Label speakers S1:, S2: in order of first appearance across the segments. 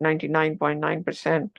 S1: 99.9%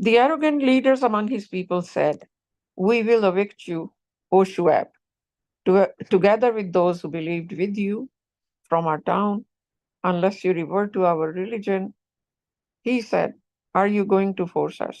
S1: The arrogant leaders among his people said, "We will evict you, O Shu'aib, together with those who believed with you from our town, unless you revert to our religion." He said, "Are you going to force us?"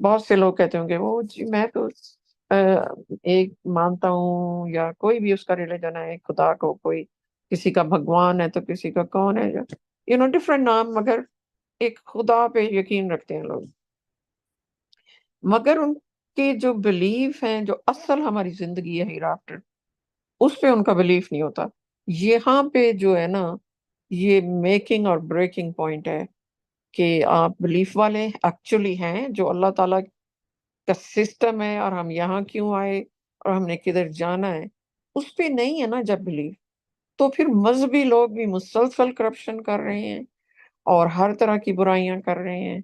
S1: بہت سے لوگ کہتے ہوں گے وہ جی میں تو ایک مانتا ہوں، یا کوئی بھی اس کا ریلیجن ہے، خدا کو کوئی کسی کا بھگوان ہے تو کسی کا کون ہے، ڈفرینٹ نام، مگر ایک خدا پہ یقین رکھتے ہیں لوگ. مگر ان کے جو بلیف ہیں، جو اصل ہماری زندگی ہے ہیر آفٹر، اس پہ ان کا بلیف نہیں ہوتا. یہاں پہ جو ہے نا، یہ میکنگ اور بریکنگ پوائنٹ ہے کہ آپ بلیف والے ایکچولی ہیں جو اللہ تعالیٰ کا سسٹم ہے، اور ہم یہاں کیوں آئے اور ہم نے کدھر جانا ہے، اس پہ نہیں ہے نا جب بلیف. تو پھر مذہبی لوگ بھی مسلسل کرپشن کر رہے ہیں اور ہر طرح کی برائیاں کر رہے ہیں،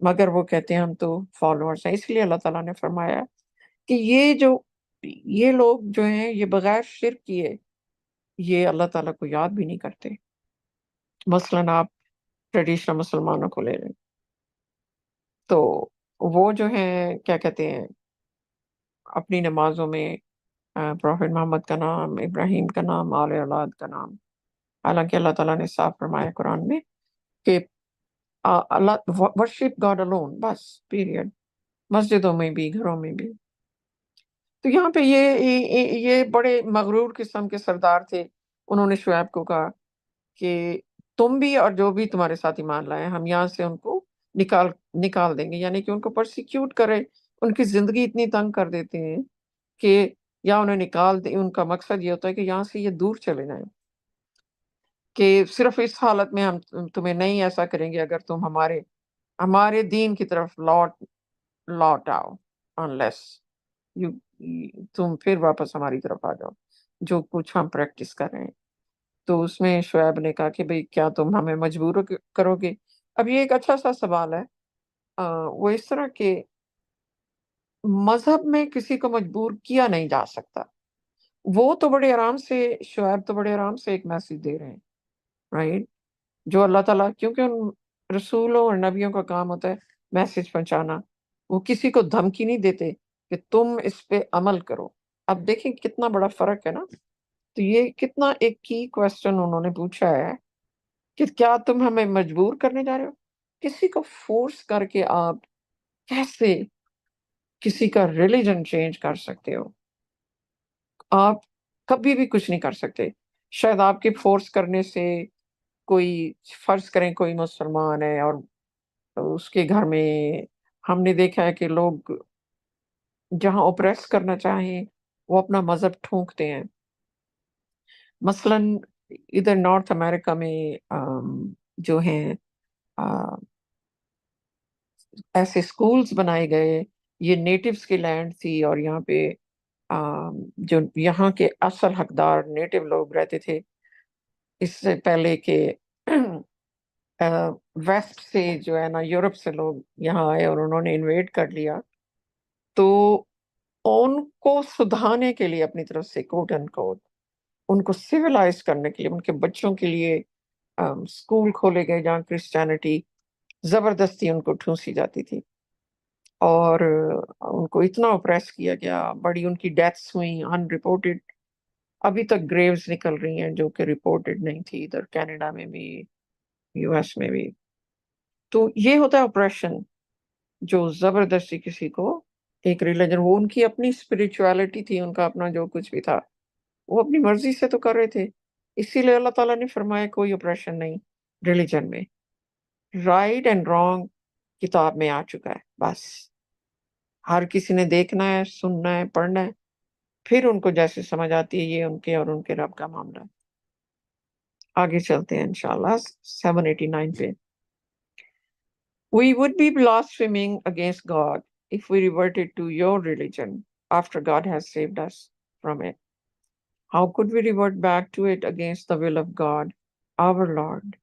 S1: مگر وہ کہتے ہیں ہم تو فالوورس ہیں. اس لیے اللہ تعالیٰ نے فرمایا کہ یہ لوگ جو ہیں، یہ بغیر شرک کیے یہ اللہ تعالیٰ کو یاد بھی نہیں کرتے. مثلاً آپ ٹریڈیشنل مسلمانوں کو لے لیں تو وہ جو ہیں کیا کہتے ہیں، اپنی نمازوں میں پروفٹ محمد کا نام، ابراہیم کا نام، آل اولاد کا نام، حالانکہ اللہ تعالیٰ نے صاف فرمایا قرآن میں کہ اللہ ورشپ گاڈ الون، بس پیریڈ، مسجدوں میں بھی گھروں میں بھی. تو یہاں پہ یہ بڑے مغرور قسم کے سردار تھے. انہوں نے شعیب کو کہا کہ تم بھی اور جو بھی تمہارے ساتھ ایمان لائے ہم یہاں سے ان کو نکال دیں گے، یعنی کہ ان کو پرسیکیوٹ کرے، ان کی زندگی اتنی تنگ کر دیتے ہیں کہ یا انہیں نکال دیں. ان کا مقصد یہ ہوتا ہے کہ یہاں سے یہ دور چلے جائیں، کہ صرف اس حالت میں ہم تمہیں نہیں ایسا کریں گے اگر تم ہمارے دین کی طرف لوٹ آؤ، unless تم پھر واپس ہماری طرف آ جاؤ جو کچھ ہم پریکٹس کر رہے ہیں. تو اس میں شعیب نے کہا کہ بھئی کیا تم ہمیں مجبور کرو گے؟ اب یہ ایک اچھا سا سوال ہے. وہ اس طرح کہ مذہب میں کسی کو مجبور کیا نہیں جا سکتا. وہ تو بڑے آرام سے، شعیب تو بڑے آرام سے ایک میسج دے رہے ہیں، رائٹ؟ جو اللہ تعالیٰ، کیونکہ ان رسولوں اور نبیوں کا کام ہوتا ہے میسج پہنچانا. وہ کسی کو دھمکی نہیں دیتے کہ تم اس پہ عمل کرو. اب دیکھیں کتنا بڑا فرق ہے نا. تو یہ کتنا ایک کی کوسچن انہوں نے پوچھا ہے کہ کیا تم ہمیں مجبور کرنے جا رہے ہو؟ کسی کو فورس کر کے آپ کیسے کسی کا ریلیجن چینج کر سکتے ہو؟ آپ کبھی بھی کچھ نہیں کر سکتے. شاید آپ کے فورس کرنے سے کوئی، فرض کریں کوئی مسلمان ہے اور اس کے گھر میں ہم نے دیکھا ہے کہ لوگ جہاں اوپریس کرنا چاہیں وہ اپنا مذہب ٹھونکتے ہیں. مثلاً ادھر نارتھ امریکہ میں جو ہیں ایسے اسکولز بنائے گئے. یہ نیٹیوز کی لینڈ تھی اور یہاں پہ جو یہاں کے اصل حقدار نیٹو لوگ رہتے تھے، اس سے پہلے کہ ویسٹ سے جو ہے نا، یورپ سے لوگ یہاں آئے اور انہوں نے انویٹ کر لیا. تو ان کو سدھانے کے لیے اپنی طرف سے کوٹ اینڈ کوٹ ان کو سیولائز کرنے کے لیے ان کے بچوں کے لیے اسکول کھولے گئے جہاں کرسچینٹی زبردستی ان کو ٹھونسی جاتی تھی اور ان کو اتنا اوپریس کیا گیا. بڑی ان کی ڈیتھس ہوئی ان رپورٹڈ. ابھی تک گریوز نکل رہی ہیں جو کہ رپورٹڈ نہیں تھی، ادھر کینیڈا میں بھی، یو ایس میں بھی. تو یہ ہوتا ہے اپریشن، جو زبردستی کسی کو ایک ریلیجن، وہ ان کی اپنی اسپرچویلٹی تھی، ان کا اپنا جو کچھ بھی تھا وہ اپنی مرضی سے تو کر رہے تھے. اسی لیے اللہ تعالیٰ نے فرمایا کوئی اپریشن نہیں ریلیجن میں. رائٹ اینڈ رانگ کتاب میں آ چکا ہے. بس ہر کسی نے دیکھنا ہے، سننا ہے، پڑھنا ہے، پھر ان کو جیسے سمجھ آتی ہے. یہ ان کے اور ان کے رب کا معاملہ ہے. آگے چلتے ہیں انشاءاللہ 789 پہ. We would be blaspheming against God if we reverted to your religion after God has saved us from it. How could we revert back to it against the will of God, our Lord?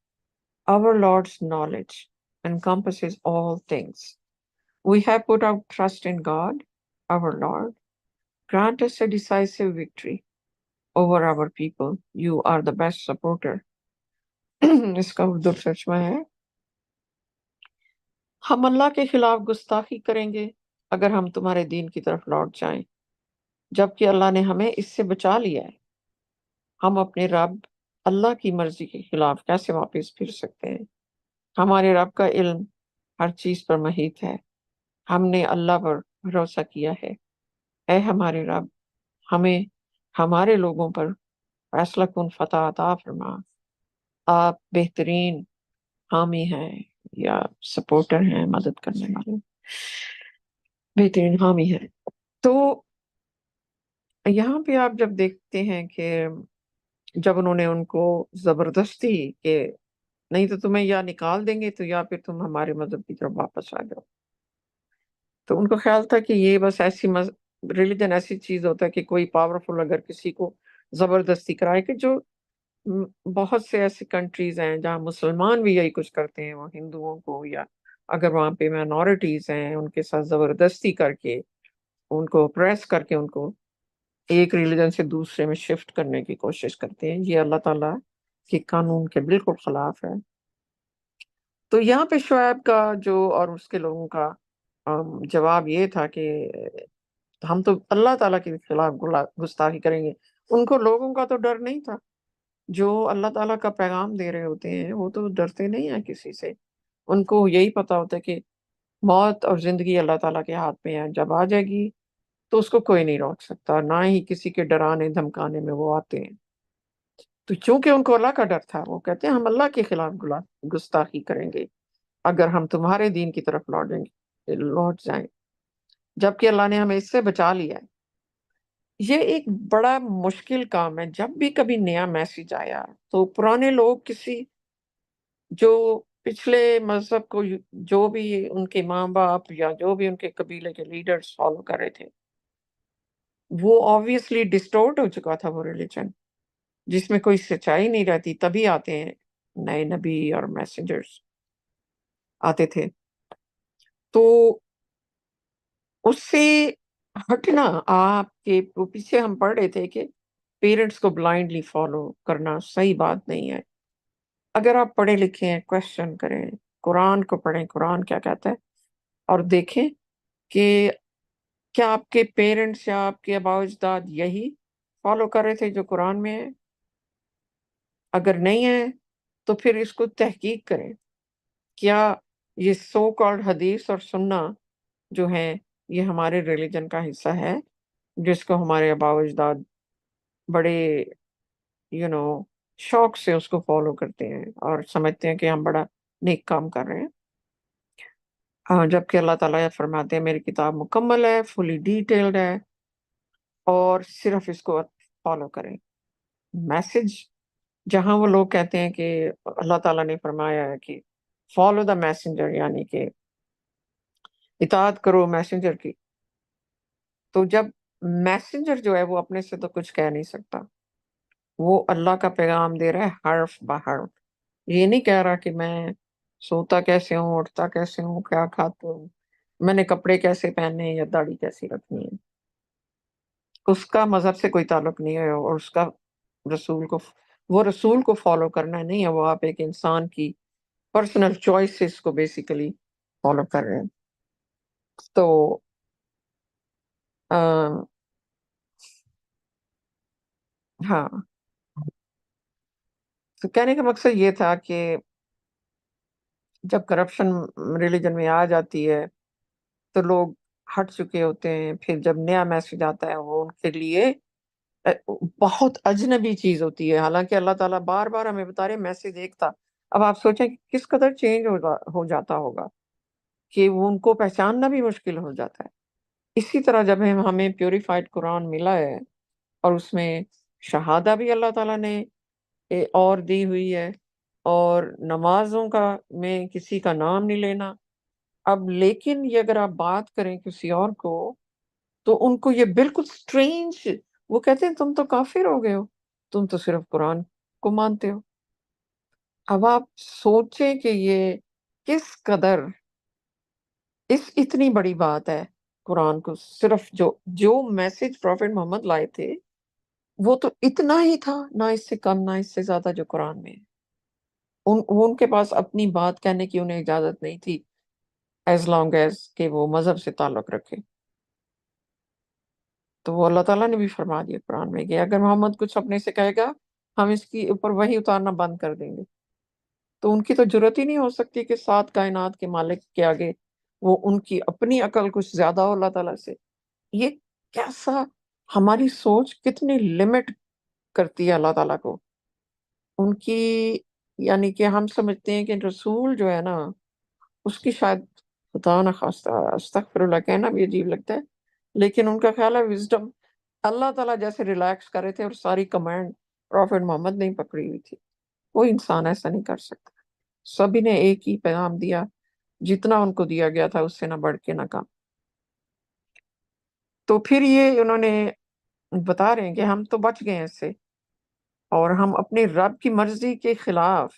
S1: Our Lord's knowledge encompasses all things. We have put our trust in God, our Lord. Grant us a decisive victory over our people. You are the best supporter. اس کا اردو ترجمہ ہے: ہم اللہ کے خلاف گستاخی کریں گے اگر ہم تمہارے دین کی طرف لوٹ جائیں، جبکہ اللہ نے ہمیں اس سے بچا لیا ہے. ہم اپنے رب اللہ کی مرضی کے خلاف کیسے واپس پھر سکتے ہیں؟ ہمارے رب کا علم ہر چیز پر محیط ہے. ہم نے اللہ پر بھروسہ کیا ہے، اے ہمارے رب ہمیں ہمارے لوگوں پر فیصلہ کن فتح عطا فرما، آپ بہترین حامی ہیں یا سپورٹر ہیں، مدد کرنے والے بہترین حامی ہیں۔ تو یہاں پہ آپ جب دیکھتے ہیں کہ جب انہوں نے ان کو زبردستی کہ نہیں تو تمہیں یا نکال دیں گے تو یا پھر تم ہمارے مذہب کی طرف واپس آ جاؤ، تو ان کو خیال تھا کہ یہ بس ایسی ریلیجن ایسی چیز ہوتا ہے کہ کوئی پاورفل اگر کسی کو زبردستی کرائے، کہ جو بہت سے ایسی کنٹریز ہیں جہاں مسلمان بھی یہی کچھ کرتے ہیں، وہ ہندوؤں کو یا اگر وہاں پہ مائنورٹیز ہیں ان کے ساتھ زبردستی کر کے ان کو پریس کر کے ان کو ایک ریلیجن سے دوسرے میں شفٹ کرنے کی کوشش کرتے ہیں، یہ اللہ تعالیٰ کے قانون کے بالکل خلاف ہے۔ تو یہاں پہ شعیب کا جو اور اس کے لوگوں کا جواب یہ تھا کہ ہم تو اللہ تعالیٰ کے خلاف گستاخی کریں گے۔ ان کو لوگوں کا تو ڈر نہیں تھا، جو اللہ تعالیٰ کا پیغام دے رہے ہوتے ہیں وہ تو ڈرتے نہیں ہیں کسی سے، ان کو یہی پتا ہوتا ہے کہ موت اور زندگی اللہ تعالیٰ کے ہاتھ میں ہے، جب آ جائے گی تو اس کو کوئی نہیں روک سکتا، نہ ہی کسی کے ڈرانے دھمکانے میں وہ آتے ہیں۔ تو چونکہ ان کو اللہ کا ڈر تھا، وہ کہتے ہیں ہم اللہ کے خلاف گستاخی کریں گے اگر ہم تمہارے دین کی طرف لوٹ جائیں، جبکہ اللہ نے ہمیں اس سے بچا لیا ہے۔ یہ ایک بڑا مشکل کام ہے، جب بھی کبھی نیا میسج آیا تو پرانے لوگ کسی جو پچھلے مذہب کو جو بھی ان کے ماں باپ یا جو بھی ان کے قبیلے کے لیڈرز فالو کر رہے تھے، وہ آبویسلی ڈسٹورٹ ہو چکا تھا وہ ریلیجن، جس میں کوئی سچائی نہیں رہتی، تبھی آتے ہیں نئے نبی اور میسنجرز آتے تھے۔ تو اس سے ہٹنا، آپ کے پیچھے ہم پڑھ رہے تھے کہ پیرنٹس کو بلائنڈلی فالو کرنا صحیح بات نہیں ہے۔ اگر آپ پڑھے لکھے ہیں، کوشچن کریں، قرآن کو پڑھیں، قرآن کیا کہتا ہے، اور دیکھیں کہ کیا آپ کے پیرنٹس یا آپ کے آباء و اجداد یہی فالو کر رہے تھے جو قرآن میں ہے۔ اگر نہیں ہے تو پھر اس کو تحقیق کریں، کیا یہ سو کالڈ حدیث اور سننا جو ہے یہ ہمارے ریلیجن کا حصہ ہے، جس کو ہمارے آباء و اجداد بڑے نو شوق سے اس کو فالو کرتے ہیں اور سمجھتے ہیں کہ ہم بڑا نیک کام کر رہے ہیں، جبکہ اللہ تعالیٰ یہ فرماتے ہیں میری کتاب مکمل ہے، فلی ڈیٹیلڈ ہے، اور صرف اس کو فالو کریں۔ میسج جہاں وہ لوگ کہتے ہیں کہ اللہ تعالیٰ نے فرمایا ہے کہ فالو دا میسنجر، یعنی کہ اطاعت کرو میسنجر کی، تو جب میسنجر جو ہے وہ اپنے سے تو کچھ کہہ نہیں سکتا، وہ اللہ کا پیغام دے رہا ہے حرف بحرف، یہ نہیں کہہ رہا کہ میں سوتا کیسے ہوں، اٹھتا کیسے ہوں، کیا کھاتا ہوں، میں نے کپڑے کیسے پہننے ہیں یا داڑھی کیسی رکھنی ہے۔ اس کا مذہب سے کوئی تعلق نہیں ہے، اور اس کا رسول کو وہ رسول کو فالو کرنا نہیں ہے، وہ آپ ایک انسان کی پرسنل چوائسز کو بیسیکلی فالو کر رہے ہیں۔ تو ہاں، تو کہنے کا مقصد یہ تھا کہ جب کرپشن ریلیجن میں آ جاتی ہے تو لوگ ہٹ چکے ہوتے ہیں، پھر جب نیا میسج آتا ہے وہ ان کے لیے بہت اجنبی چیز ہوتی ہے، حالانکہ اللہ تعالیٰ بار بار ہمیں بتا رہے میسج ایک تھا۔ اب آپ سوچیں کہ کس قدر چینج ہو جاتا ہوگا کہ وہ ان کو پہچاننا بھی مشکل ہو جاتا ہے۔ اسی طرح جب ہمیں پیوریفائڈ قرآن ملا ہے اور اس میں شہادہ بھی اللہ تعالیٰ نے اور دی ہوئی ہے، اور نمازوں کا میں کسی کا نام نہیں لینا، اب لیکن یہ اگر آپ بات کریں کسی اور کو تو ان کو یہ بالکل سٹرینج، وہ کہتے ہیں تم تو کافر ہو گئے ہو، تم تو صرف قرآن کو مانتے ہو۔ اب آپ سوچیں کہ یہ کس قدر اتنی بڑی بات ہے، قرآن کو صرف جو میسج پروفیٹ محمد لائے تھے وہ تو اتنا ہی تھا، نہ اس سے کم نہ اس سے زیادہ جو قرآن میں ہے۔ ان کے پاس اپنی بات کہنے کی انہیں اجازت نہیں تھی، ایز لانگ ایز کہ وہ مذہب سے تعلق رکھے۔ تو وہ اللہ تعالیٰ نے بھی فرما دیا قرآن میں کہ اگر محمد کچھ اپنے سے کہے گا ہم اس کی اوپر وہی اتارنا بند کر دیں گے۔ تو ان کی تو جرت ہی نہیں ہو سکتی کہ سات کائنات کے مالک کے آگے وہ ان کی اپنی عقل کچھ زیادہ ہو اللہ تعالیٰ سے. یہ کیسا ہماری سوچ کتنی لمٹ کرتی ہے اللہ تعالیٰ کو. ان کی یعنی کہ ہم سمجھتے ہیں کہ رسول جو ہے نا اس کی شاید خدا نہ خواستہ استغفر اللہ کہنا بھی عجیب لگتا ہے، لیکن ان کا خیال ہے وزڈم اللہ تعالیٰ جیسے ریلیکس کر رہے تھے اور ساری کمانڈ پروفٹ محمد نے ہی پکڑی ہوئی تھی. کوئی انسان ایسا نہیں کر سکتا. سبھی نے ایک ہی پیغام دیا، جتنا ان کو دیا گیا تھا اس سے نہ بڑھ کے نہ کم. تو پھر یہ انہوں نے بتا رہے ہیں کہ ہم تو بچ گئے ہیں اس سے، اور ہم اپنے رب کی مرضی کے خلاف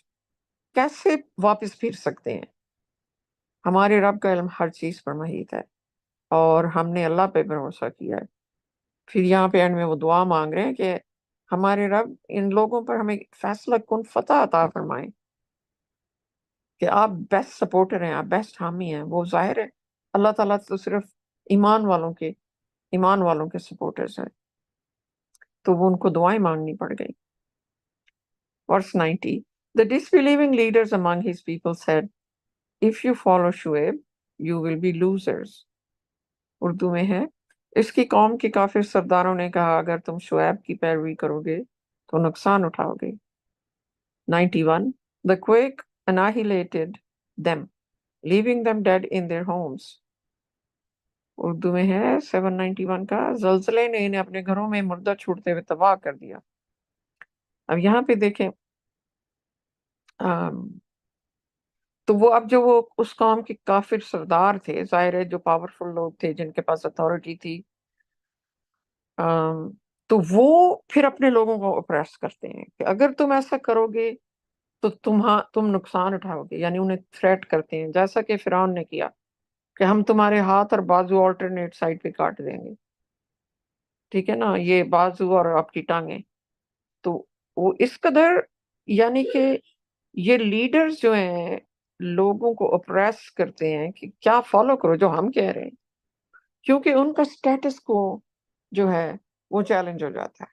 S1: کیسے واپس پھر سکتے ہیں. ہمارے رب کا علم ہر چیز پر محیط ہے اور ہم نے اللہ پہ بھروسہ کیا ہے. پھر یہاں پہ اینڈ میں وہ دعا مانگ رہے ہیں کہ ہمارے رب ان لوگوں پر ہمیں فیصلہ کن فتح عطا فرمائیں، کہ آپ بیسٹ سپورٹر ہیں، آپ بیسٹ حامی ہیں. وہ ظاہر ہے اللہ تعالیٰ تو صرف ایمان والوں کے سپورٹرز ہیں. تو وہ ان کو دعائیں مانگنی پڑ گئی. Verse 90. The disbelieving leaders among his people said, if you follow Shuaib, you will be losers. Urdu میں ہے، اس کی قوم کے کافر سرداروں نے کہا اگر تم شعیب کی پیروی کرو گے تو نقصان اٹھاؤ گے. 91. The quake annihilated them, leaving them dead in their homes. Urdu میں ہے 791 کا، زلزلے نے انہیں اپنے گھروں میں مردہ چھوڑتے ہوئے تباہ کر دیا. اب یہاں پہ دیکھیں تو وہ اب جو وہ اس قوم کے کافر سردار تھے، ظاہر ہے جو پاورفل لوگ تھے جن کے پاس اتھارٹی تھی، تو وہ پھر اپنے لوگوں کو اپریس کرتے ہیں کہ اگر تم ایسا کرو گے تو تم نقصان اٹھاؤ گے. یعنی انہیں تھریٹ کرتے ہیں، جیسا کہ فرعون نے کیا کہ ہم تمہارے ہاتھ اور بازو آلٹرنیٹ سائڈ پہ کاٹ دیں گے. ٹھیک ہے نا، یہ بازو اور آپ کی ٹانگیں. تو وہ اس قدر یعنی کہ یہ لیڈرز جو ہیں لوگوں کو اپریس کرتے ہیں کہ کیا فالو کرو جو ہم کہہ رہے ہیں، کیونکہ ان کا سٹیٹس کو جو ہے وہ چیلنج ہو جاتا ہے.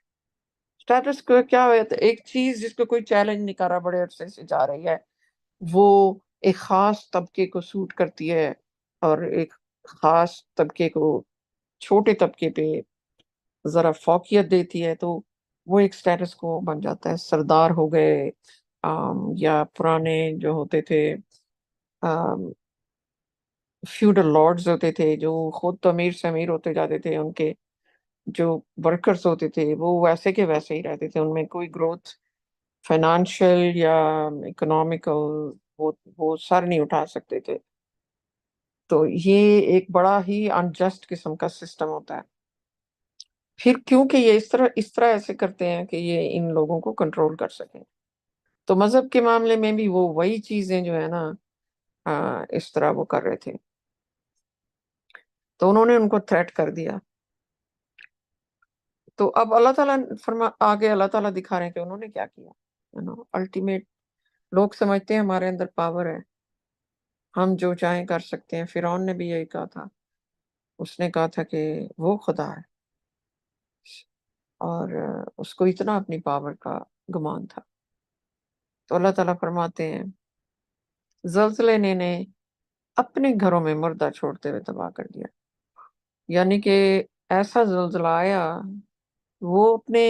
S1: سٹیٹس کو کیا ہو جاتا ہے؟ ایک چیز جس کو کوئی چیلنج نہیں کر رہا، بڑے عرصے سے جا رہی ہے، وہ ایک خاص طبقے کو سوٹ کرتی ہے اور ایک خاص طبقے کو، چھوٹے طبقے پہ ذرا فوقیت دیتی ہے، تو وہ ایک سٹیٹس کو بن جاتا ہے. سردار ہو گئے یا پرانے جو ہوتے تھے فیوڈل لارڈز ہوتے تھے جو خود تو امیر سے امیر ہوتے جاتے تھے، ان کے جو ورکرز ہوتے تھے وہ ویسے کے ویسے ہی رہتے تھے، ان میں کوئی گروتھ فائنانشل یا اکنامیکل وہ سر نہیں اٹھا سکتے تھے. تو یہ ایک بڑا ہی انجسٹ قسم کا سسٹم ہوتا ہے. پھر کیونکہ یہ اس طرح ایسے کرتے ہیں کہ یہ ان لوگوں کو کنٹرول کر سکیں. تو مذہب کے معاملے میں بھی وہ وہی چیزیں جو ہے نا اس طرح وہ کر رہے تھے. تو انہوں نے ان کو تھریٹ کر دیا. تو اب اللہ تعالیٰ آگے اللہ تعالیٰ دکھا رہے ہیں کہ انہوں نے کیا کیا. الٹیمیٹ لوگ سمجھتے ہیں ہمارے اندر پاور ہے، ہم جو چاہیں کر سکتے ہیں. فرعون نے بھی یہی کہا تھا، اس نے کہا تھا کہ وہ خدا ہے، اور اس کو اتنا اپنی پاور کا گمان تھا. تو اللہ تعالیٰ فرماتے ہیں زلزلے نے انہیں اپنے گھروں میں مردہ چھوڑتے ہوئے تباہ کر دیا. یعنی کہ ایسا زلزلہ آیا، وہ اپنے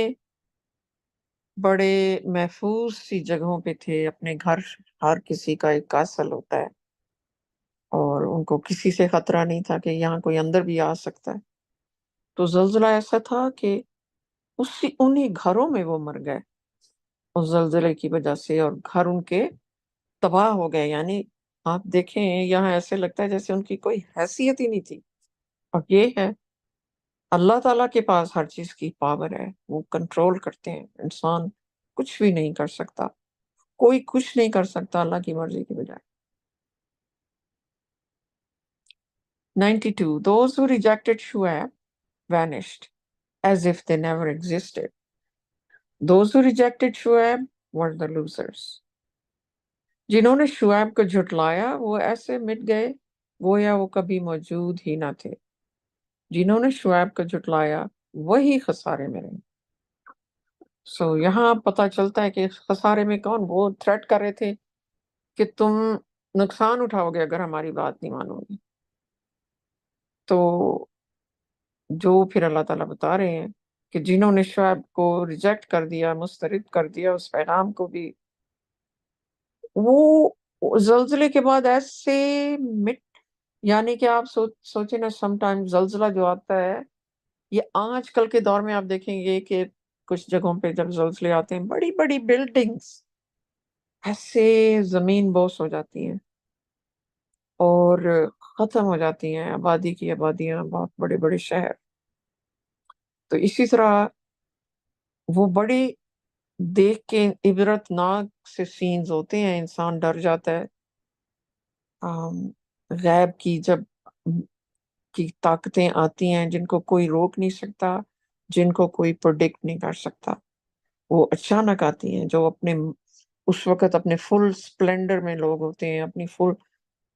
S1: بڑے محفوظ سی جگہوں پہ تھے، اپنے گھر ہر کسی کا ایک کاسل ہوتا ہے اور ان کو کسی سے خطرہ نہیں تھا کہ یہاں کوئی اندر بھی آ سکتا ہے. تو زلزلہ ایسا تھا کہ انہی گھروں میں وہ مر گئے اس زلزلے کی وجہ سے، اور گھر ان کے تباہ ہو گئے. یعنی آپ دیکھیں یہاں ایسے لگتا ہے جیسے ان کی کوئی حیثیت ہی نہیں تھی. اور یہ ہے اللہ تعالیٰ کے پاس ہر چیز کی پاور ہے، وہ کنٹرول کرتے ہیں، انسان کچھ بھی نہیں کر سکتا، کوئی کچھ نہیں کر سکتا اللہ کی مرضی کے بجائے. 92. Those who rejected Shuaib vanished as if they never existed. Those who rejected Shuaib were the losers. جنہوں نے شعیب کو جھٹلایا وہ ایسے مٹ گئے گویا وہ کبھی موجود ہی نہ تھے. جنہوں نے شعیب کو جھٹلایا وہی خسارے میں رہے. سو یہاں پتہ چلتا ہے کہ خسارے میں کون؟ وہ تھریٹ کر رہے تھے کہ تم نقصان اٹھاؤ گے اگر ہماری بات نہیں مانو گے. تو جو پھر اللہ تعالیٰ بتا رہے ہیں کہ جنہوں نے شعیب کو ریجیکٹ کر دیا، مسترد کر دیا اس پیغام کو بھی، وہ زلزلے کے بعد ایسے مٹ، یعنی کہ آپ سوچیں نا، سم ٹائم زلزلہ جو آتا ہے، یہ آج کل کے دور میں آپ دیکھیں گے کہ کچھ جگہوں پہ جب زلزلے آتے ہیں، بڑی بڑی بلڈنگز ایسے زمین بوس ہو جاتی ہیں اور ختم ہو جاتی ہیں، آبادی کی آبادیاں، بہت بڑے بڑے شہر. تو اسی طرح وہ بڑے دیکھ کے عبرت ناک سے سینز ہوتے ہیں، انسان ڈر جاتا ہے. غیب کی جب کی طاقتیں آتی ہیں جن کو کوئی روک نہیں سکتا، جن کو کوئی پروڈکٹ نہیں کر سکتا، وہ اچانک آتی ہیں. جو اپنے اس وقت اپنے فل سپلنڈر میں لوگ ہوتے ہیں، اپنی فل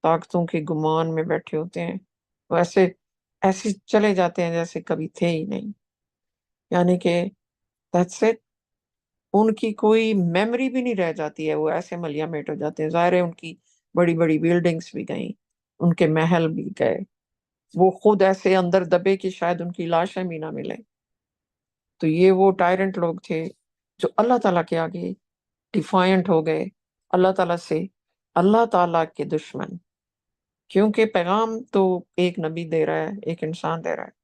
S1: طاقتوں کے گمان میں بیٹھے ہوتے ہیں، وہ ایسے چلے جاتے ہیں جیسے کبھی تھے ہی نہیں. یعنی کہ that's it. ان کی کوئی میموری بھی نہیں رہ جاتی ہے، وہ ایسے ملیا میٹ ہو جاتے ہیں. ظاہر ہے ان کی بڑی بڑی بلڈنگز بھی گئیں، ان کے محل بھی گئے، وہ خود ایسے اندر دبے کہ شاید ان کی لاشیں بھی نہ ملیں. تو یہ وہ ٹائرنٹ لوگ تھے جو اللہ تعالیٰ کے آگے ڈیفائنٹ ہو گئے، اللہ تعالیٰ سے، اللہ تعالیٰ کے دشمن. کیونکہ پیغام تو ایک نبی دے رہا ہے، ایک انسان دے رہا ہے،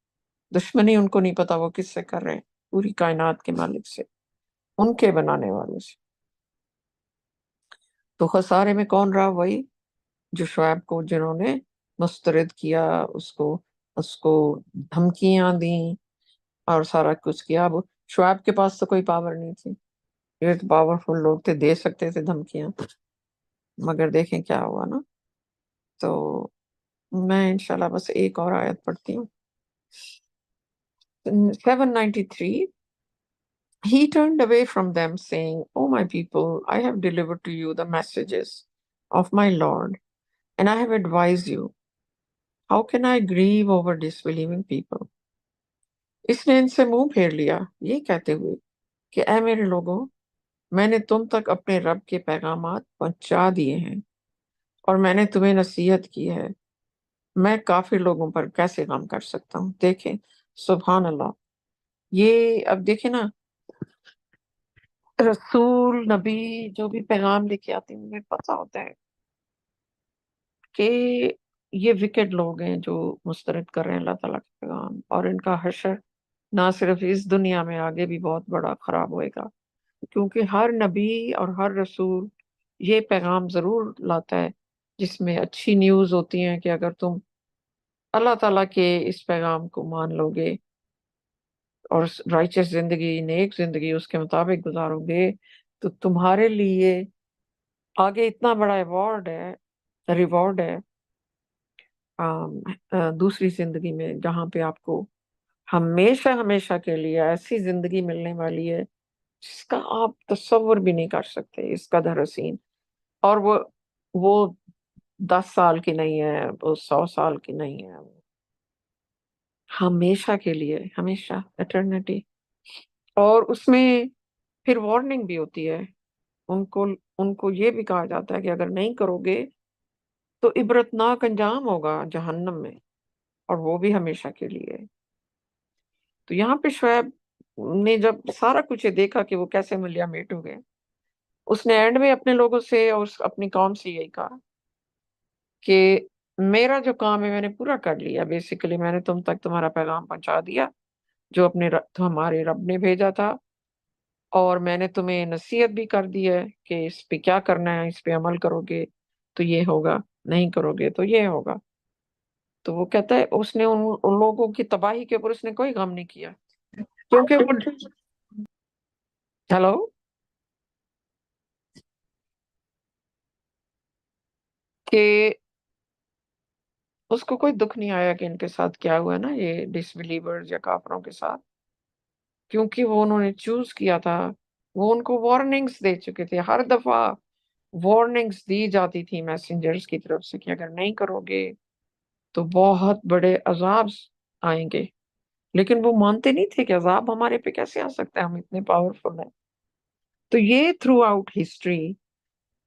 S1: دشمنی ان کو نہیں پتا وہ کس سے کر رہے ہیں، پوری کائنات کے مالک سے، ان کے بنانے والے سے. تو خسارے میں کون رہا؟ وہی جو شعیب کو جنہوں نے مسترد کیا، اس کو دھمکیاں دیں اور سارا کچھ کیا. اب شعیب کے پاس تو کوئی پاور نہیں تھی، یہ تو پاورفل لوگ تھے، دے سکتے تھے دھمکیاں، مگر دیکھیں کیا ہوا نا. تو میں انشاءاللہ بس ایک اور آیت پڑھتی ہوں. 793. He turned away from them, saying, "O my people, I have delivered to you the messages of my Lord, and I have advised you. How can I grieve over disbelieving people?" اس نے ان سے منہ پھیر لیا یہ کہتے ہوئے کہ اے میرے لوگوں، میں نے تم تک اپنے رب کے پیغامات پہنچا دیے ہیں اور میں نے تمہیں نصیحت کی ہے، میں کافر لوگوں پر کیسے غم کر سکتا ہوں. دیکھیں سبحان اللہ. یہ اب دیکھیں نا، رسول نبی جو بھی پیغام لے کے آتے ہیں انہیں پتا ہوتا ہے کہ یہ وکٹ لوگ ہیں جو مسترد کر رہے ہیں اللہ تعالیٰ کے پیغام، اور ان کا حشر نہ صرف اس دنیا میں، آگے بھی بہت بڑا خراب ہوئے گا. کیونکہ ہر نبی اور ہر رسول یہ پیغام ضرور لاتا ہے جس میں اچھی نیوز ہوتی ہیں کہ اگر تم اللہ تعالیٰ کے اس پیغام کو مان لو گے اور رائچس زندگی، نیک زندگی اس کے مطابق گزارو گے، تو تمہارے لیے آگے اتنا بڑا ریوارڈ ہے دوسری زندگی میں، جہاں پہ آپ کو ہمیشہ ہمیشہ کے لیے ایسی زندگی ملنے والی ہے جس کا آپ تصور بھی نہیں کر سکتے، اس قدر حسین. اور وہ 10 سال کی نہیں ہے، وہ 100 سال کی نہیں ہے، ہمیشہ کے لیے، ہمیشہ ایٹرنیٹی. اور اس میں پھر وارننگ بھی ہوتی ہے، ان کو یہ بھی کہا جاتا ہے کہ اگر نہیں کرو گے تو عبرتناک انجام ہوگا جہنم میں، اور وہ بھی ہمیشہ کے لیے. تو یہاں پہ شعیب نے جب سارا کچھ دیکھا کہ وہ کیسے ملیا میٹ ہو گئے، اس نے اینڈ میں اپنے لوگوں سے اور اپنی قوم سے یہی کہا کہ میرا جو کام ہے میں نے پورا کر لیا. بیسیکلی میں نے تم تک تمہارا پیغام پہنچا دیا جو اپنے ہمارے رب نے بھیجا تھا، اور میں نے تمہیں نصیحت بھی کر دی ہے کہ اس پہ کیا کرنا ہے، اس پہ عمل کرو گے تو یہ ہوگا، نہیں کرو گے تو یہ ہوگا. تو وہ کہتا ہے اس نے ان لوگوں کی تباہی کے اوپر اس نے کوئی غم نہیں کیا، کیونکہ ہیلو کہ اس کو کوئی دکھ نہیں آیا کہ ان کے ساتھ کیا ہوا ہے نا، یہ ڈس بلیورز یا کافروں کے ساتھ، کیونکہ وہ انہوں نے چوز کیا تھا. وہ ان کو وارننگز دے چکے تھے، ہر دفعہ وارننگز دی جاتی تھی میسنجرز کی طرف سے کہ اگر نہیں کرو گے تو بہت بڑے عذاب آئیں گے. لیکن وہ مانتے نہیں تھے کہ عذاب ہمارے پہ کیسے آ سکتا ہے، ہم اتنے پاورفل ہیں. تو یہ تھرو آؤٹ ہسٹری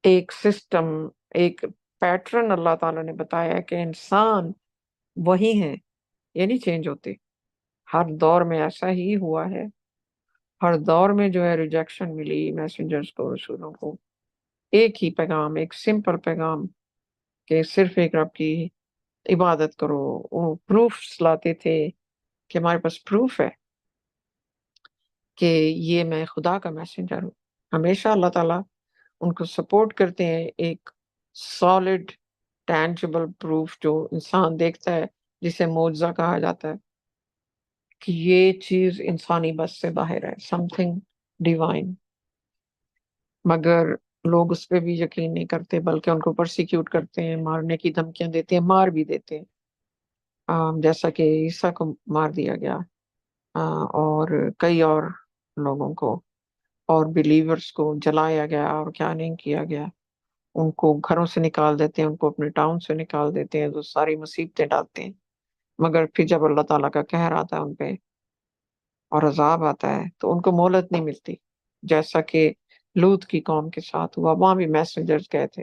S1: ایک سسٹم، ایک پیٹرن اللہ تعالیٰ نے بتایا کہ انسان وہی ہیں یہ نہیں چینج ہوتے. ہر دور میں ایسا ہی ہوا ہے. ہر دور میں جو ہے ریجیکشن ملی میسنجرز کو، رسولوں کو. ایک ہی پیغام، ایک سمپل پیغام کہ صرف ایک رب کی عبادت کرو. وہ پروفس لاتے تھے کہ ہمارے پاس پروف ہے کہ یہ میں خدا کا میسنجر ہوں. ہمیشہ اللہ تعالیٰ ان کو سپورٹ کرتے ہیں ایک سالڈ ٹینجبل پروف جو انسان دیکھتا ہے، جسے معجزہ کہا جاتا ہے کہ یہ چیز انسانی بس سے باہر ہے، سم تھنگ ڈیوائن. مگر لوگ اس پہ بھی یقین نہیں کرتے، بلکہ ان کو پرسیکیوٹ کرتے ہیں، مارنے کی دھمکیاں دیتے ہیں، مار بھی دیتے ہیں. جیسا کہ عیسیٰ کو مار دیا گیا، اور کئی اور لوگوں کو، اور بلیورز کو جلایا گیا، اور کیا نہیں کیا گیا. ان کو گھروں سے نکال دیتے ہیں، ان کو اپنے ٹاؤن سے نکال دیتے ہیں، تو ساری مصیبتیں ڈالتے ہیں. مگر پھر جب اللہ تعالیٰ کا قہر آتا ہے ان پہ اور عذاب آتا ہے تو ان کو مہلت نہیں ملتی، جیسا کہ لوط کی قوم کے ساتھ ہوا. وہاں بھی میسنجرز گئے تھے،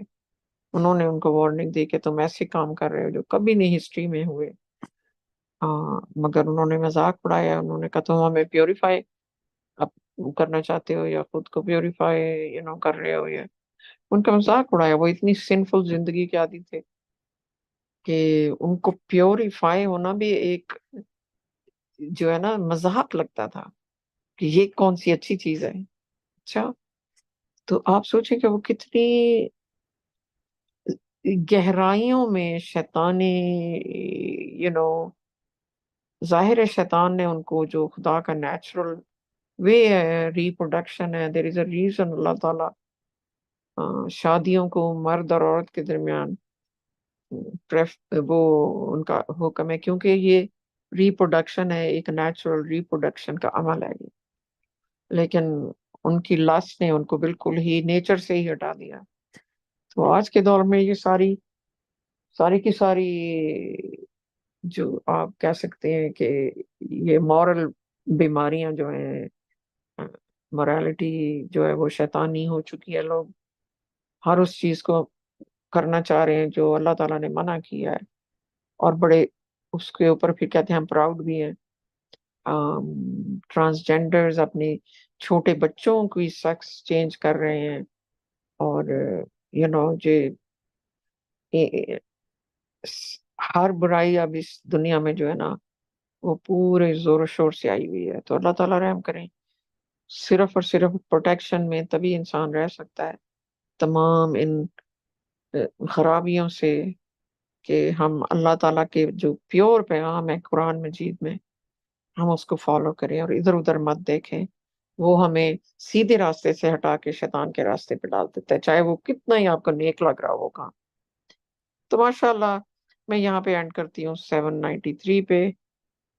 S1: انہوں نے ان کو وارننگ دی کہ تم ایسے کام کر رہے ہو جو کبھی نہیں ہسٹری میں ہوئے. مگر انہوں نے مذاق اڑایا. انہوں نے کہا تم ہمیں پیوریفائی اب کرنا چاہتے ہو، یا خود کو پیوریفائی کر رہے ہو. یا ان کا مذاق اڑایا. وہ اتنی سنفل زندگی کے عادی تھے کہ ان کو پیوریفائی ہونا بھی ایک جو ہے نا مذاق لگتا تھا کہ یہ کون سی اچھی چیز ہے. اچھا، تو آپ سوچیں کہ وہ کتنی گہرائیوں میں شیطانی یو نو ظاہر ہے شیطان نے ان کو جو خدا کا نیچرل وے ہے، ریپروڈکشن ہے. دیر از اے ریزن اللہ تعالیٰ شادیوں کو مرد اور عورت کے درمیان وہ ان کا حکم ہے، کیونکہ یہ ریپروڈکشن ہے، ایک نیچرل ریپروڈکشن کا عمل ہے یہ. لیکن ان کی لاس نے ان کو بالکل ہی نیچر سے ہی ہٹا دیا. تو آج کے دور میں یہ ساری کی ساری جو آپ کہہ سکتے ہیں کہ یہ مورل بیماریاں جو ہیں، مورالٹی جو ہے وہ شیطانی ہو چکی ہے. لوگ ہر اس چیز کو کرنا چاہ رہے ہیں جو اللہ تعالیٰ نے منع کیا ہے، اور بڑے اس کے اوپر پھر کہتے ہیں ہم پراؤڈ بھی ہیں. ٹرانسجینڈرز اپنی چھوٹے بچوں کی سیکس چینج کر رہے ہیں، اور جو ہر برائی اب اس دنیا میں جو ہے نا وہ پورے زور و شور سے آئی ہوئی ہے. تو اللہ تعالیٰ رحم کریں. صرف اور صرف پروٹیکشن میں تبھی انسان رہ سکتا ہے تمام ان خرابیوں سے، کہ ہم اللہ تعالیٰ کے جو پیور پیغام ہے قرآن مجید میں ہم اس کو فالو کریں اور ادھر ادھر مت دیکھیں. وہ ہمیں سیدھے راستے سے ہٹا کے شیطان کے راستے پہ ڈال دیتا ہے، چاہے وہ کتنا ہی آپ کو نیک لگ رہا ہو کام. تو ماشاء اللہ میں یہاں پہ اینڈ کرتی ہوں 793 پہ.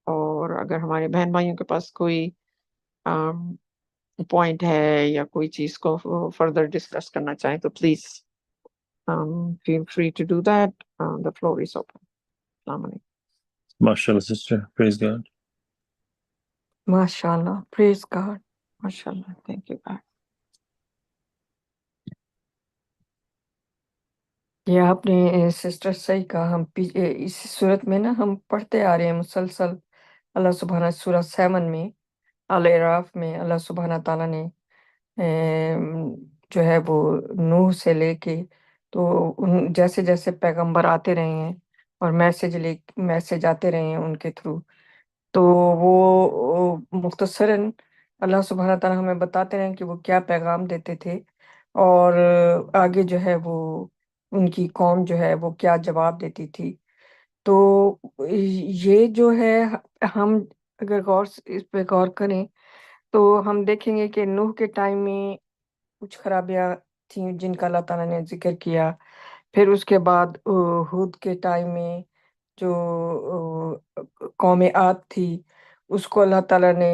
S1: اور اگر ہمارے بہن بھائیوں کے پاس کوئی پوائنٹ ہے یا کوئی چیز کو فردر ڈسکس کرنا چاہیں تو please feel free to do that. The floor is open. السلام علیکم.
S2: MashaAllah, sister. Praise God.
S3: MashaAllah. Praise God.
S1: MashaAllah. Thank you God.
S3: یہ آپ نے سسٹر صحیح کہا. ہم اس صورت میں نا ہم پڑھتے آ رہے ہیں مسلسل. اللہ سبحانہ سورہ 7 میں الاعراف میں اللہ سبحانہ تعالیٰ نے جو ہے وہ نوح سے لے کے تو جیسے جیسے پیغمبر آتے رہے ہیں اور میسج آتے رہے ہیں ان کے تھرو، تو وہ مختصراً اللہ سبحانہ تعالیٰ ہمیں بتاتے رہے کہ وہ کیا پیغام دیتے تھے، اور آگے جو ہے وہ ان کی قوم جو ہے وہ کیا جواب دیتی تھی. تو یہ جو ہے ہم اگر اس پہ غور کریں تو ہم دیکھیں گے کہ نوح کے ٹائم میں کچھ خرابیاں تھیں جن کا اللہ تعالیٰ نے ذکر کیا. پھر اس کے بعد ہود کے ٹائم میں جو قوم عاد تھی اس کو اللہ تعالیٰ نے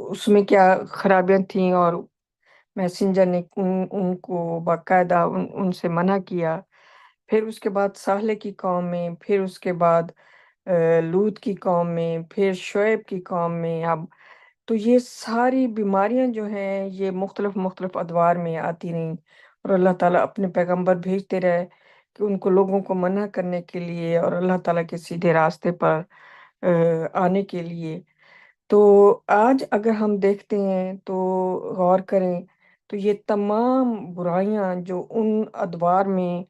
S3: اس میں کیا خرابیاں تھیں، اور میسنجر نے ان کو باقاعدہ ان سے منع کیا. پھر اس کے بعد صالح کی قوم میں، پھر اس کے بعد لوط کی قوم میں، پھر شعیب کی قوم میں. اب تو یہ ساری بیماریاں جو ہیں یہ مختلف ادوار میں آتی رہیں، اور اللہ تعالیٰ اپنے پیغمبر بھیجتے رہے کہ ان کو لوگوں کو منع کرنے کے لیے اور اللہ تعالیٰ کے سیدھے راستے پر آنے کے لیے. تو آج اگر ہم دیکھتے ہیں تو غور کریں تو یہ تمام برائیاں جو ان ادوار میں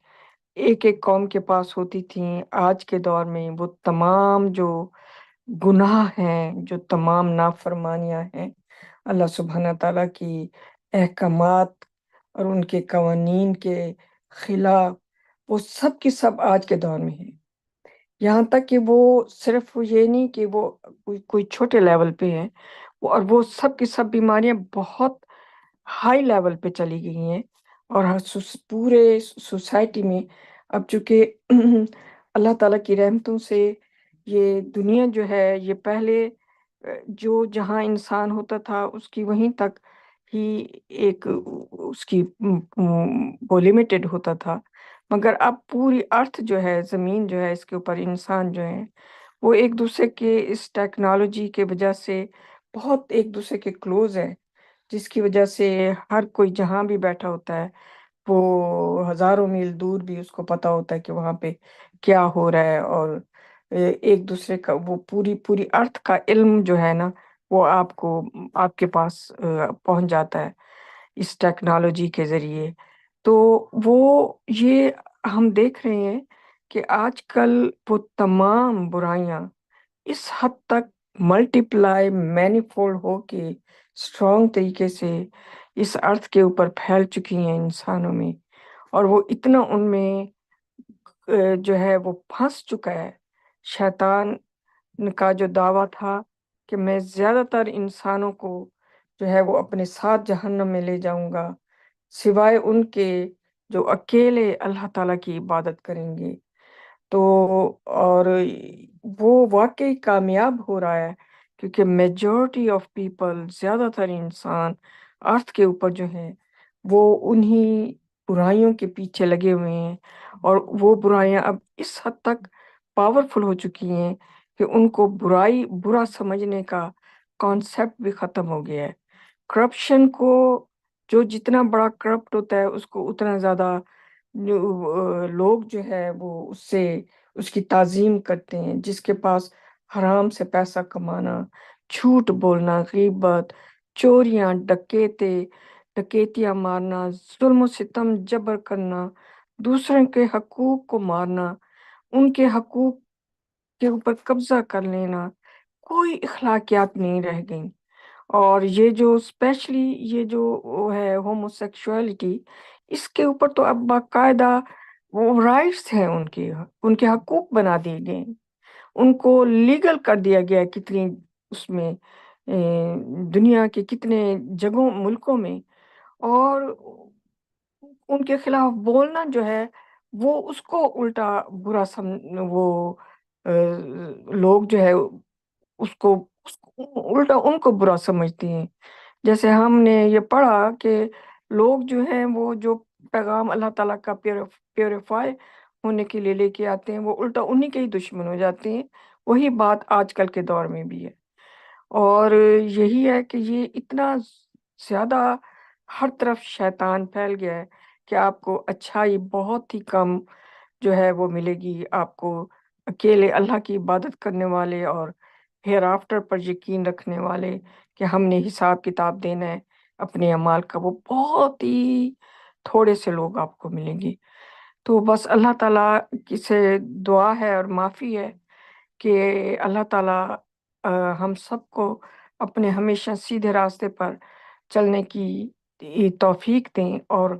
S3: ایک ایک قوم کے پاس ہوتی تھیں، آج کے دور میں وہ تمام جو گناہ ہیں، جو تمام نافرمانیاں ہیں اللہ سبحانہ تعالیٰ کی احکامات اور ان کے قوانین کے خلاف، وہ سب کی سب آج کے دور میں ہیں. یہاں تک کہ وہ صرف یہ نہیں کہ وہ کوئی چھوٹے لیول پہ ہیں، اور وہ سب کی سب بیماریاں بہت ہائی لیول پہ چلی گئی ہیں، اور پورے سوسائٹی میں اب چونکہ اللہ تعالیٰ کی رحمتوں سے یہ دنیا جو ہے یہ پہلے جو جہاں انسان ہوتا تھا اس کی وہیں تک ہی ایک اس کی وہ لمیٹڈ ہوتا تھا، مگر اب پوری ارتھ جو ہے، زمین جو ہے، اس کے اوپر انسان جو ہے وہ ایک دوسرے کے اس ٹیکنالوجی کے وجہ سے بہت ایک دوسرے کے کلوز ہے، جس کی وجہ سے ہر کوئی جہاں بھی بیٹھا ہوتا ہے وہ ہزاروں میل دور بھی اس کو پتا ہوتا ہے کہ وہاں پہ کیا ہو رہا ہے، اور ایک دوسرے کا وہ پوری ارتھ کا علم جو ہے نا وہ آپ کے پاس پہنچ جاتا ہے اس ٹیکنالوجی کے ذریعے. تو وہ یہ ہم دیکھ رہے ہیں کہ آج کل وہ تمام برائیاں اس حد تک ملٹی پلائی مینی فولڈ ہو کے اسٹرانگ طریقے سے اس ارتھ کے اوپر پھیل چکی ہیں انسانوں میں، اور وہ اتنا ان میں جو ہے وہ پھنس چکا ہے. شیطان کا جو دعویٰ تھا کہ میں زیادہ تر انسانوں کو جو ہے وہ اپنے ساتھ جہنم میں لے جاؤں گا سوائے ان کے جو اکیلے اللہ تعالیٰ کی عبادت کریں گے. تو اور وہ واقعی کامیاب ہو رہا ہے، کیونکہ میجورٹی آف پیپل، زیادہ تر انسان ارتھ کے اوپر جو ہے وہ انہی برائیوں کے پیچھے لگے ہوئے ہیں، اور وہ برائیاں اب اس حد تک پاورفل ہو چکی ہیں کہ ان کو برا سمجھنے کا کانسیپٹ بھی ختم ہو گیا ہے. کرپشن کو جو جتنا بڑا کرپٹ ہوتا ہے اس کو اتنا زیادہ لوگ جو ہے وہ اس کی تعظیم کرتے ہیں. جس کے پاس حرام سے پیسہ کمانا، جھوٹ بولنا، غیبت، چوریاں، ڈکیتیاں مارنا، ظلم و ستم جبر کرنا، دوسروں کے حقوق کو مارنا، ان کے حقوق کے اوپر قبضہ کر لینا، کوئی اخلاقیات نہیں رہ گئیں. اور یہ جو اسپیشلی یہ جو وہ ہے ہومو سیکشولیٹی، اس کے اوپر تو اب باقاعدہ وہ رائٹس ہیں، ان کے حقوق بنا دیے گئے، ان کو لیگل کر دیا گیا کتنی اس میں دنیا کے کتنے جگہوں ملکوں میں. اور ان کے خلاف بولنا جو ہے وہ اس کو الٹا برا وہ لوگ جو ہے الٹا ان کو برا سمجھتے ہیں. جیسے ہم نے یہ پڑھا کہ لوگ جو ہیں وہ جو پیغام اللہ تعالیٰ کا پیوریفائی ہونے کے لیے لے کے آتے ہیں وہ الٹا انہی کے ہی دشمن ہو جاتے ہیں. وہی بات آج کل کے دور میں بھی ہے، اور یہی ہے کہ یہ اتنا زیادہ ہر طرف شیطان پھیل گیا ہے کہ آپ کو اچھائی بہت ہی کم جو ہے وہ ملے گی. آپ کو اکیلے اللہ کی عبادت کرنے والے اور ہیئر آفٹر پر یقین رکھنے والے کہ ہم نے حساب کتاب دینا ہے اپنے اعمال کا، وہ بہت ہی تھوڑے سے لوگ آپ کو ملیں گے. تو بس اللہ تعالیٰ کی سے دعا ہے اور معافی ہے کہ اللہ تعالیٰ ہم سب کو اپنے ہمیشہ سیدھے راستے پر چلنے کی توفیق دیں، اور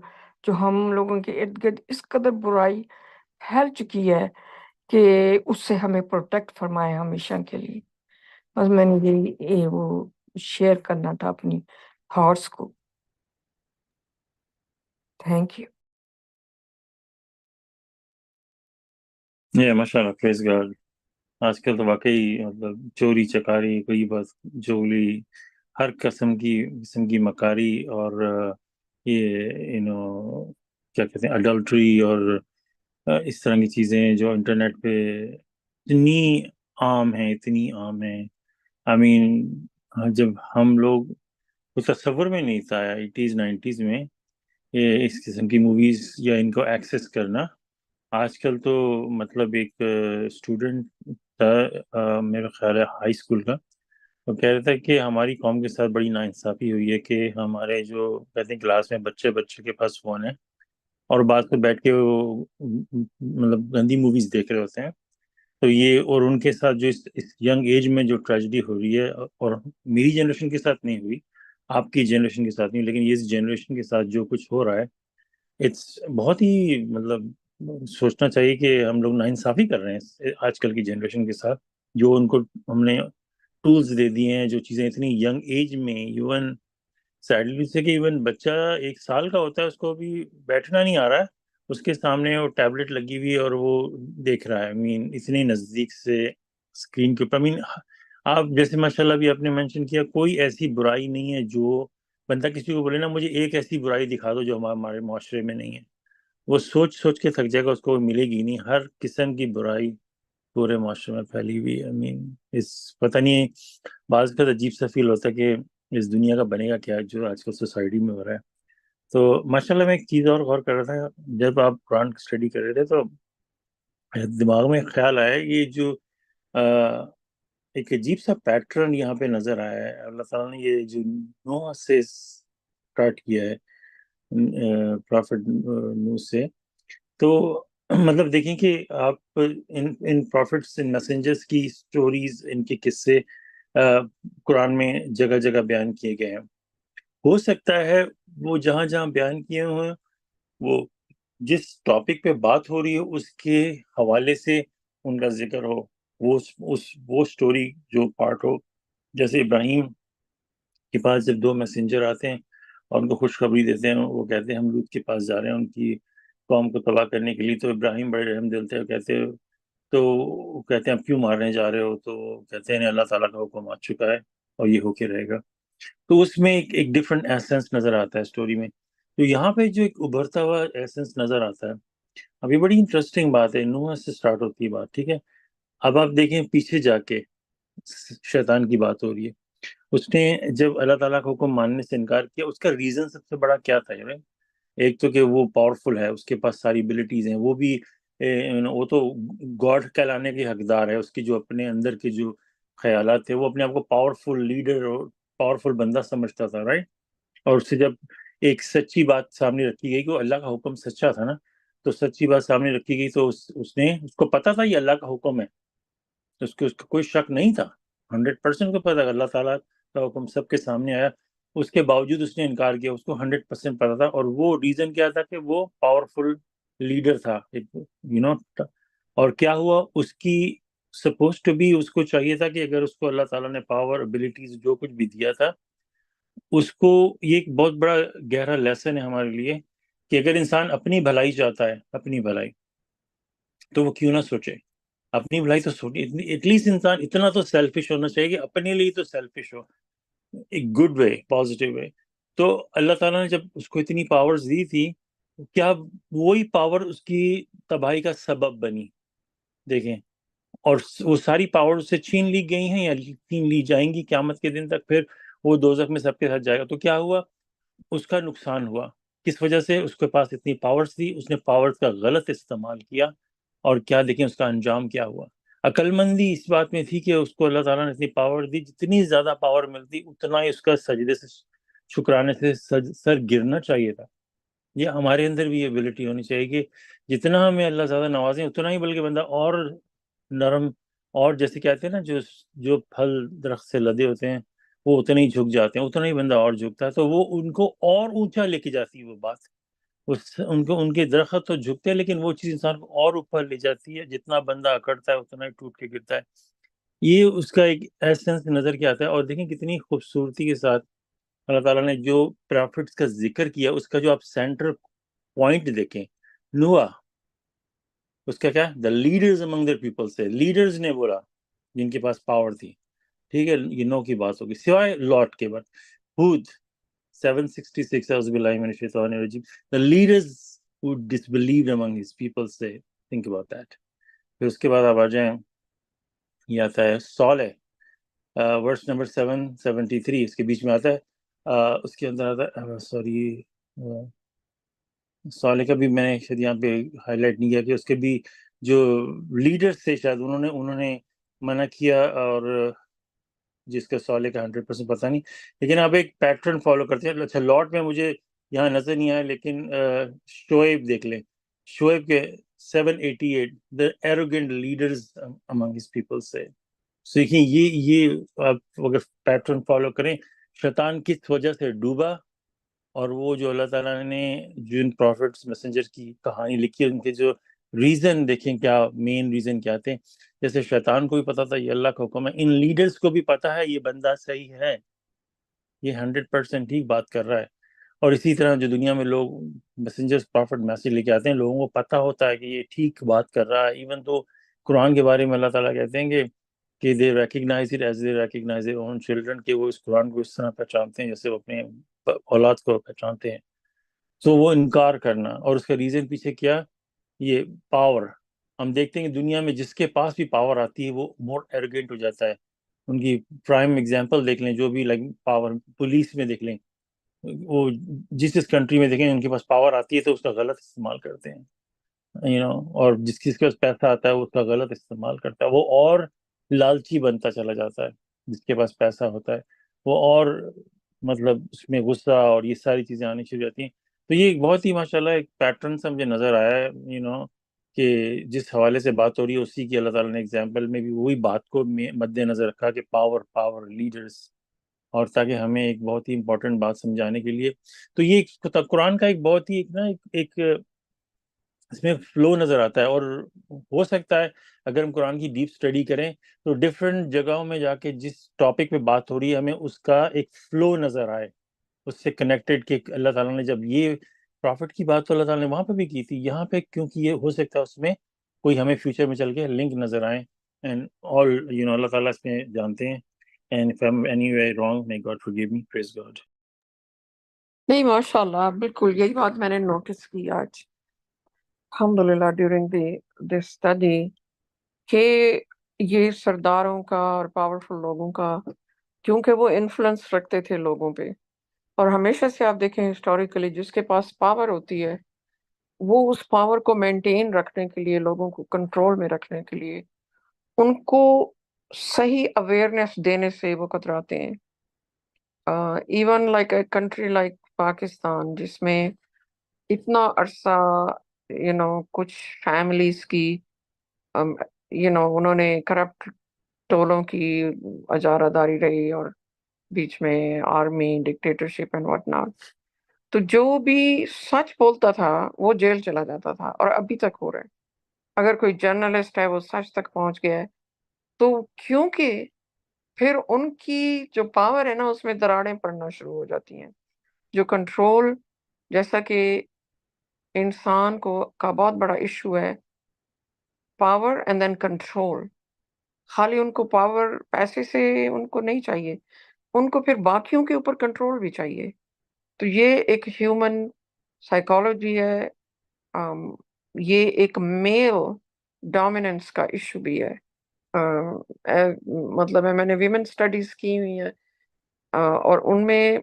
S3: جو ہم لوگوں کے ارد گرد اس قدر برائی پھیل چکی ہے کہ اس سے ہمیں پروٹیکٹ فرمائے ہمیشہ کے لیے. بس میں نے یہ وہ شیئر کرنا تھا اپنی تھاٹس کو. Thank you.
S2: ماشاء اللہ، پریز گاڈ. آج کل تو واقعی مطلب چوری چکاری، غیبت، جولی، ہر قسم کی مکاری، اور یہ کیا کہتے ہیں، اڈلٹری، اور اس طرح کی چیزیں جو انٹرنیٹ پہ اتنی عام ہیں. آئی مین جب ہم لوگ اس تصور میں نہیں تھا 80s 90s میں یہ اس قسم کی موویز یا ان کو ایکسس کرنا. آج کل تو مطلب ایک اسٹوڈنٹ تھا میرا خیال ہے ہائی اسکول کا. وہ کہہ رہا تھا کہ ہماری قوم کے ساتھ بڑی ناانصافی ہوئی ہے کہ ہمارے جو کہتے ہیں کلاس میں بچے کے پاس فون ہے اور بعد میں بیٹھ کے وہ مطلب گندی موویز دیکھ رہے ہوتے ہیں. تو یہ اور ان کے ساتھ جو اس ینگ ایج میں جو ٹریجڈی ہو رہی ہے، اور میری جنریشن کے ساتھ نہیں ہوئی، آپ کی جنریشن کے ساتھ نہیں، لیکن یہ جنریشن کے ساتھ جو کچھ ہو رہا ہے، بہت ہی مطلب سوچنا چاہیے کہ ہم لوگ ناانصافی کر رہے ہیں آج کل کی جنریشن کے ساتھ. جو ان کو ہم نے ٹولز دے دیے ہیں، جو چیزیں اتنی ینگ ایج میں، ایون سیڈلی سے کہ ایون بچہ 1 سال کا ہوتا ہے، اس کو بھی بیٹھنا نہیں آ رہا ہے، اس کے سامنے وہ ٹیبلٹ لگی ہوئی ہے اور وہ دیکھ رہا ہے. اتنی نزدیک سے اسکرین کے اوپر. آپ جیسے ماشاءاللہ بھی آپ نے مینشن کیا، کوئی ایسی برائی نہیں ہے جو بندہ کسی کو بولے نا مجھے ایک ایسی برائی دکھا دو جو ہمارے معاشرے میں نہیں ہے، وہ سوچ سوچ کے تھک جائے گا، اس کو ملے گی نہیں. ہر قسم کی برائی پورے معاشرے میں پھیلی ہوئی ہے. پتہ نہیں، بعض کا عجیب سا فیل ہوتا ہے کہ اس دنیا کا بنے گا کیا جو آج کل سوسائٹی میں ہو رہا ہے. تو ماشاءاللہ میں ایک چیز اور غور کر رہا تھا جب آپ قرآن کی اسٹڈی کر رہے تھے، تو دماغ میں خیال آیا یہ جو ایک عجیب سا پیٹرن یہاں پہ نظر آیا ہے. اللہ تعالیٰ نے یہ جو نوح سے اسٹارٹ کیا ہے، پرافٹ نوح سے، تو مطلب دیکھیں کہ آپ ان پروفٹس، ان میسنجرز کی سٹوریز، ان کے قصے قرآن میں جگہ جگہ بیان کیے گئے ہیں. ہو سکتا ہے وہ جہاں جہاں بیان کیے ہوئے، وہ جس ٹاپک پہ بات ہو رہی ہے اس کے حوالے سے ان کا ذکر ہو، وہ سٹوری جو پارٹ ہو. جیسے ابراہیم کے پاس جب 2 میسنجر آتے ہیں اور ان کو خوشخبری دیتے ہیں، وہ کہتے ہیں ہم لوط کے پاس جا رہے ہیں ان کی قوم کو تباہ کرنے کے لیے. تو ابراہیم بڑے رحم دل تھے، کہتے ہیں آپ کیوں مارنے جا رہے ہو؟ تو کہتے ہیں اللہ تعالیٰ کا حکم آ چکا ہے اور یہ ہو کے رہے گا. تو اس میں ایک ڈفرینٹ ایسنس نظر آتا ہے اسٹوری میں. تو یہاں پہ جو ایک ابھرتا ہوا ایسنس نظر آتا ہے. اب یہ بڑی انٹرسٹنگ بات ہے، نوح سے سٹارٹ ہوتی ہے بات، ٹھیک ہے. اب آپ دیکھیں پیچھے جا کے شیطان کی بات ہو رہی ہے. اس نے جب اللہ تعالیٰ کا حکم ماننے سے انکار کیا، اس کا ریزن سب سے بڑا کیا تھا؟ ایک تو کہ وہ پاورفل ہے، اس کے پاس ساری ابیلٹیز ہیں، وہ تو گاڈ کہلانے کے حقدار ہے. اس کی جو اپنے اندر کے جو خیالات تھے، وہ اپنے آپ کو پاورفل لیڈر اور پاورفل بندہ سمجھتا تھا، رائٹ. اور اس سے جب ایک سچی بات سامنے رکھی گئی کہ وہ اللہ کا حکم سچا تھا نا، تو سچی بات سامنے رکھی گئی، تو اس کو پتا تھا یہ اللہ کا حکم ہے، اس کا کوئی شک نہیں تھا. 100% کو پتا تھا اللہ تعالیٰ کا حکم سب کے سامنے آیا. اس کے باوجود اس نے انکار کیا، اس کو 100% پتا تھا. اور وہ ریزن کیا تھا کہ وہ پاورفل لیڈر تھا، اور کیا ہوا، اس کی سپوز ٹو بی، اس کو چاہیے تھا کہ اگر اس کو اللہ تعالیٰ نے پاور، ابیلٹیز، جو کچھ بھی دیا تھا، اس کو، یہ ایک بہت بڑا گہرا لیسن ہے ہمارے لیے کہ اگر انسان اپنی بھلائی چاہتا ہے، اپنی بھلائی، تو وہ کیوں نہ سوچے اپنی بھلائی تو سوچے. ایٹ لیسٹ انسان اتنا تو سیلفش ہونا چاہیے کہ اپنے لیے تو سیلفش ہو، ایک گڈ وے، پازیٹیو وے. تو اللہ تعالیٰ نے جب اس کو اتنی پاورز دی تھی، کیا وہی پاور اس کی تباہی کا سبب بنی؟ دیکھیں، اور وہ ساری پاور اس سے چھین لی گئی ہیں یا چھین لی جائیں گی قیامت کے دن تک. پھر وہ دوزخ میں سب کے ساتھ جائے گا. تو کیا ہوا؟ اس کا نقصان ہوا. کس وجہ سے؟ اس کے پاس اتنی پاورز تھی، اس نے پاورز کا غلط استعمال کیا، اور کیا دیکھیں اس کا انجام کیا ہوا. عقل مندی اس بات میں تھی کہ اس کو اللہ تعالیٰ نے اتنی پاور دی، جتنی زیادہ پاور ملتی اتنا ہی اس کا سجدے سے، شکرانے سے سر گرنا چاہیے تھا. یہ ہمارے اندر بھی یہ ابیلٹی ہونی چاہیے کہ جتنا ہمیں اللہ زیادہ نوازیں اتنا ہی بلکہ بندہ اور نرم، اور جیسے کہتے ہیں نا جو پھل درخت سے لدے ہوتے ہیں وہ اتنے ہی جھک جاتے ہیں، اتنا ہی بندہ اور جھکتا ہے. تو وہ ان کو اور اونچا لے کے جاتی ہے وہ بات. ان کے درخت تو جھکتے ہیں، لیکن وہ چیز انسان کو اور اوپر لے جاتی ہے. جتنا بندہ اکڑتا ہے اتنا ہی ٹوٹ کے گرتا ہے. یہ اس کا ایک ایسنس نظر کے آتا ہے. اور دیکھیں کتنی خوبصورتی کے ساتھ اللہ تعالیٰ نے جو پرافٹس کا ذکر کیا، اس کا جو آپ سینٹر پوائنٹ دیکھیں، نوح، اس کا کیا، the leaders among their people سے، لیڈرز نے بولا جن کے پاس پاور تھی، ٹھیک ہے. یہ نو کی بات ہوگی سوائے لاٹ کے بعد. ہود 766، اعوذ باللہ من الشیطان الرجیم. The leaders who disbelieved among his people say, think about that. پھر اس کے بعد آپ آ جائیں، یہ آتا ہے صالح، ورس نمبر 773، اس کے بیچ میں آتا ہے. اس کے اندر آتا ہے، سوری، صالح کا بھی میں نے شاید یہاں پہ ہائی لائٹ نہیں کیا کہ اس کے بھی جو لیڈرز تھے شاید انہوں نے منع کیا، اور جس کا صالح کا 100% پتہ نہیں، لیکن آپ ایک پیٹرن فالو کرتے ہیں. اچھا لاٹ میں مجھے یہاں نظر نہیں آیا، لیکن شعیب دیکھ لیں، شعیب کے 788 the arrogant leaders among his people say. So دیکھیں یہ آپ اگر پیٹرن فالو کریں، شیطان کس وجہ سے ڈوبا، اور وہ جو اللہ تعالیٰ نے جن پروفٹس میسنجر کی کہانی لکھی ان کے جو ریزن دیکھیں، کیا مین ریزن کیا تھے. جیسے شیطان کو بھی پتا تھا یہ اللہ کا حکم ہے، ان لیڈرز کو بھی پتا ہے یہ بندہ صحیح ہے، یہ 100% ٹھیک بات کر رہا ہے. اور اسی طرح جو دنیا میں لوگ میسنجرز پروفٹ میسج لے کے آتے ہیں، لوگوں کو پتا ہوتا ہے کہ یہ ٹھیک بات کر رہا ہے. ایون تو قرآن کے بارے میں اللہ تعالیٰ کہتے ہیں کہ they recognize it as they recognize their own children، کہ وہ اس قرآن کو اس طرح پہچانتے ہیں جیسے وہ اپنے اولاد کو پہچانتے ہیں. تو وہ انکار کرنا، اور اس کا ریزن پیچھے کیا، یہ پاور. ہم دیکھتے ہیں کہ دنیا میں جس کے پاس بھی پاور آتی ہے وہ مور ایروگینٹ ہو جاتا ہے. ان کی پرائم ایگزامپل دیکھ لیں، جو بھی لائک پاور پولیس میں دیکھ لیں، وہ جس کنٹری میں دیکھیں ان کے پاس پاور آتی ہے تو اس کا غلط استعمال کرتے ہیں، اور جس کے پاس پیسہ آتا ہے وہ اس کا غلط استعمال کرتا ہے. وہ اور لالچی بنتا چلا جاتا ہے. جس کے پاس پیسہ ہوتا ہے وہ اور مطلب اس میں غصہ اور یہ ساری چیزیں آنی شروع ہو جاتی ہیں. تو یہ ایک بہت ہی ماشاءاللہ ایک پیٹرن سا مجھے نظر آیا ہے، کہ جس حوالے سے بات ہو رہی ہے اسی کی اللہ تعالیٰ نے ایگزامپل میں بھی وہی بات کو مد نظر رکھا کہ پاور لیڈرز، اور تاکہ ہمیں ایک بہت ہی امپورٹنٹ بات سمجھانے کے لیے. تو یہ قرآن کا ایک بہت ہی ایک اس میں فلو نظر آتا ہے. اور ہو سکتا ہے اگر ہم قرآن کی ڈیپ اسٹڈی کریں تو ڈفرینٹ جگہوں میں جا کے جس ٹاپک پہ بات ہو رہی ہے ہمیں اس کا ایک فلو نظر آئے، اس سے کنیکٹڈ، کہ اللہ تعالیٰ نے جب یہ پروفٹ کی بات تو اللہ تعالیٰ نے وہاں پہ بھی کی تھی، یہاں پہ کیونکہ یہ ہو سکتا ہے اس میں کوئی ہمیں فیوچر میں چل کے لنک نظر آئیں. اینڈ آل اللہ تعالیٰ اس میں جانتے ہیں. And if I'm any way wrong, may God forgive me. Praise God.
S1: نہیں ماشاء اللہ، بالکل یہی بات میں نے نوٹس کی آج الحمدللہ ڈیورنگ دی اسٹڈی، کہ یہ سرداروں کا اور پاورفل لوگوں کا، کیونکہ وہ انفلوئنس رکھتے تھے لوگوں پہ. اور ہمیشہ سے آپ دیکھیں ہسٹوریکلی جس کے پاس پاور ہوتی ہے وہ اس پاور کو مینٹین رکھنے کے لیے، لوگوں کو کنٹرول میں رکھنے کے لیے، ان کو صحیح اویئرنیس دینے سے وہ کتراتے ہیں. Even like a country like Pakistan, جس میں اتنا عرصہ کچھ فیملیز کی انہوں نے کرپٹ ٹولوں کی اجارہ داری رہی، اور بیچ میں army dictatorship and what not. تو جو بھی سچ بولتا تھا وہ جیل چلا جاتا تھا، اور ابھی تک ہو رہا ہے. اگر کوئی جرنلسٹ ہے وہ سچ تک پہنچ گیا ہے تو کیونکہ پھر ان کی جو پاور ہے نا اس میں دراڑیں پڑنا شروع ہو جاتی ہیں. جو کنٹرول، جیسا کہ انسان کا بہت بڑا ایشو ہے پاور اینڈ دین کنٹرول. خالی ان کو پاور پیسے سے ان کو نہیں چاہیے، ان کو پھر باقیوں کے اوپر کنٹرول بھی چاہیے. تو یہ ایک ہیومن سائیکالوجی ہے، یہ ایک میل ڈومیننس کا ایشو بھی ہے. مطلب ہے میں نے ویمن اسٹڈیز کی ہوئی ہیں، اور ان میں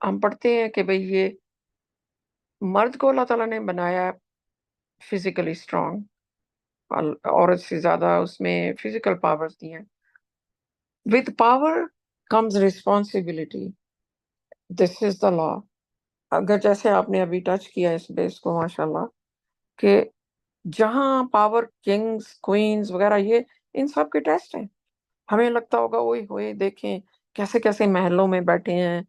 S1: ہم پڑھتے ہیں کہ بھئی یہ مرد کو اللہ تعالیٰ نے بنایا فزیکلی اسٹرانگ، عورت سے زیادہ اس میں فزیکل پاورز دی ہیں. with power comes responsibility. this is the law. اگر جیسے آپ نے ابھی ٹچ کیا اس بیس کو ماشاءاللہ، کہ جہاں پاور کنگز کوئنز وغیرہ یہ ان سب کے ٹیسٹ ہیں. ہمیں لگتا ہوگا وہی ہوئے دیکھیں کیسے کیسے محلوں میں بیٹھے ہیں،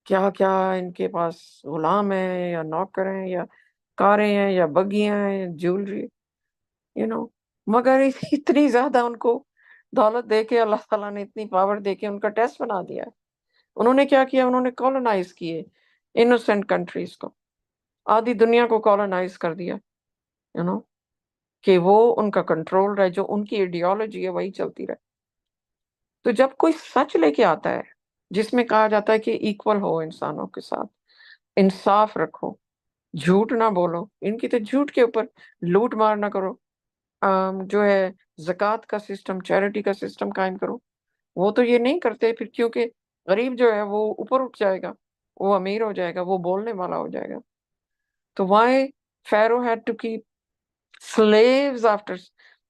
S1: کیا کیا ان کے پاس غلام ہیں یا نوکر ہیں یا کاریں ہیں یا بگیاں ہیں، جیولری مگر اتنی زیادہ ان کو دولت دے کے اللہ تعالیٰ نے اتنی پاور دے کے ان کا ٹیسٹ بنا دیا. انہوں نے کیا کیا، انہوں نے کالونائز کیے انوسینٹ کنٹریز کو، آدھی دنیا کو کالونائز کر دیا کہ وہ ان کا کنٹرول رہے، جو ان کی ایڈیالوجی ہے وہی چلتی رہے. تو جب کوئی سچ لے کے آتا ہے جس میں کہا جاتا ہے کہ ایکول ہو انسانوں کے ساتھ، انصاف رکھو، جھوٹ نہ بولو، ان کی تو جھوٹ کے اوپر لوٹ مار نہ کرو، جو ہے زکوٰۃ کا سسٹم، چیریٹی کا سسٹم قائم کرو. وہ تو یہ نہیں کرتے پھر، کیونکہ غریب جو ہے وہ اوپر اٹھ جائے گا، وہ امیر ہو جائے گا، وہ بولنے والا ہو جائے گا. تو why Pharaoh had to keep slaves after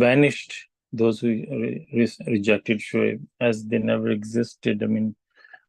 S2: vanished those who rejected Shoaib as they never existed. I mean,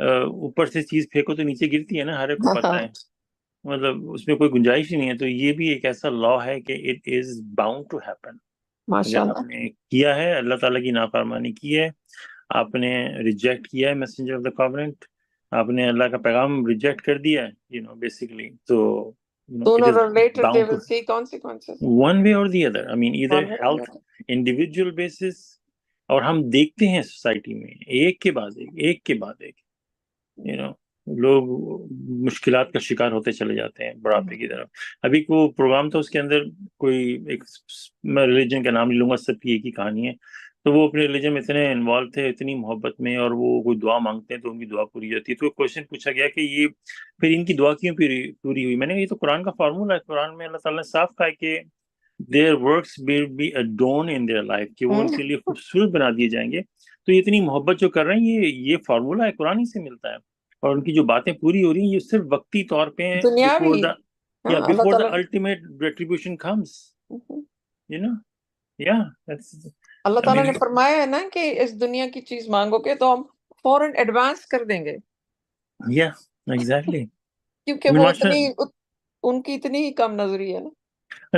S2: اوپر سے چیز پھینکو تو نیچے گرتی ہے نا، ہر ایک کو پتہ ہے، مطلب اس میں کوئی گنجائش ہی نہیں ہے. تو یہ بھی ایک ایسا لا ہے کہ it is bound to happen.
S1: ماشاء
S2: اگر آپ
S1: اللہ.
S2: نے کیا ہے، اللہ تعالیٰ کی نافرمانی کی ہے، آپ نے ریجیکٹ کیا ہے میسنجر آف دا کاوننٹ، آپ نے اللہ کا پیغام ریجیکٹ کر دیا ہے بیسیکلی، تو it
S1: sooner
S2: is
S1: or later they
S2: bound to
S1: will see consequences.
S2: one way or the other. I mean either
S1: One way or the
S2: health
S1: other.
S2: individual basis، اور ہم دیکھتے ہیں سوسائٹی میں ایک کے بعد ایک کے بعد ایک لوگ مشکلات کا شکار ہوتے چلے جاتے ہیں بڑھاپے کی طرف. ابھی کو پروگرام تھا، اس کے اندر کوئی ایک، میں ریلیجن کا نام نہیں لوں گا، سب کی ایک ہی کہانی ہے. تو وہ اپنے ریلیجن میں اتنے انوالو تھے، اتنی محبت میں، اور وہ کوئی دعا مانگتے ہیں تو ان کی دعا پوری ہوتی ہے. تو ایک کوشچن پوچھا گیا کہ یہ پھر ان کی دعا کیوں پوری ہوئی؟ میں نے کہا یہ تو قرآن کا فارمولا ہے. قرآن میں اللہ تعالیٰ نے صاف کہا ہے کہ their works will be adorned in their life، کہ وہ ان کے لیے خوبصورت بنا دیے جائیں گے. تو یہ اتنی محبت جو کر رہے ہیں، یہ فارمولا ہے، قرآن ہی سے ملتا ہے. اور ان کی جو باتیں پوری ہو رہی ہیں، یہ صرف وقتی طور پہ ہیں،
S1: دنیاوی. اللہ
S2: before the
S1: تعالیٰ
S2: ultimate retribution comes.
S1: Allah
S2: I
S1: تعالیٰ
S2: mean
S1: نے فرمایا ہے نا کہ اس دنیا کی چیز مانگو گے تو ہم فوراً ایڈوانس کر دیں گے،
S2: yeah, exactly.
S1: کیونکہ وہ اتنی ان کی اتنی ہی کم نظری ہے نا.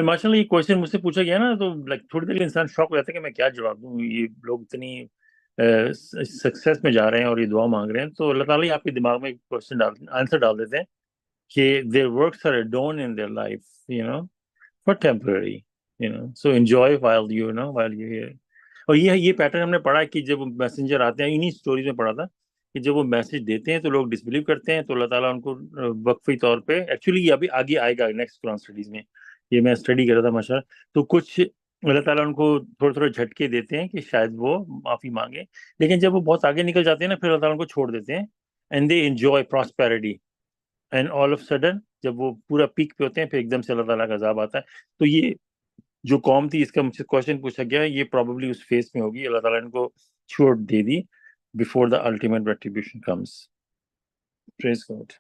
S2: ماشاء اللہ یہ کوشچن مجھ سے پوچھا گیا نا، تو تھوڑی دیر انسان شوق ہو جاتا ہے کہ میں کیا جواب دوں. یہ لوگ اتنی سکسیس میں جا رہے ہیں اور یہ دعا مانگ رہے ہیں، تو اللہ تعالیٰ آپ کے دماغ میں کوشچن آنسر ڈال دیتے ہیں کہ their works are adorned in their life, for temporary, so enjoy while you're here. اور یہ پیٹرن ہم نے پڑھا کہ جب میسنجر آتے ہیں، انہی سٹوریز میں پڑھا تھا کہ جب وہ میسج دیتے ہیں تو لوگ ڈسبلیو کرتے ہیں، تو اللہ تعالیٰ ان کو وقفی طور پہ، ایکچولی یہ ابھی آگے آئے گا نیکسٹ قرآن اسٹڈیز میں، یہ میں اسٹڈی کر رہا تھا ماشاء اللہ. تو کچھ اللہ تعالیٰ ان کو تھوڑے تھوڑے جھٹکے دیتے ہیں کہ شاید وہ معافی مانگے، لیکن جب وہ بہت آگے نکل جاتے ہیں نا، پھر اللہ تعالیٰ ان کو چھوڑ دیتے ہیں. And they enjoy prosperity, and all of sudden جب وہ پورا پیک پہ ہوتے ہیں، پھر ایک دم سے اللہ تعالیٰ کا عذاب آتا ہے. تو یہ جو قوم تھی، اس کا مجھ سے کوشچن پوچھا گیا، یہ پروبیبلی اس فیس میں ہوگی. اللہ تعالیٰ نے ان کو چھوٹ دے دی before the ultimate retribution comes. Praise God.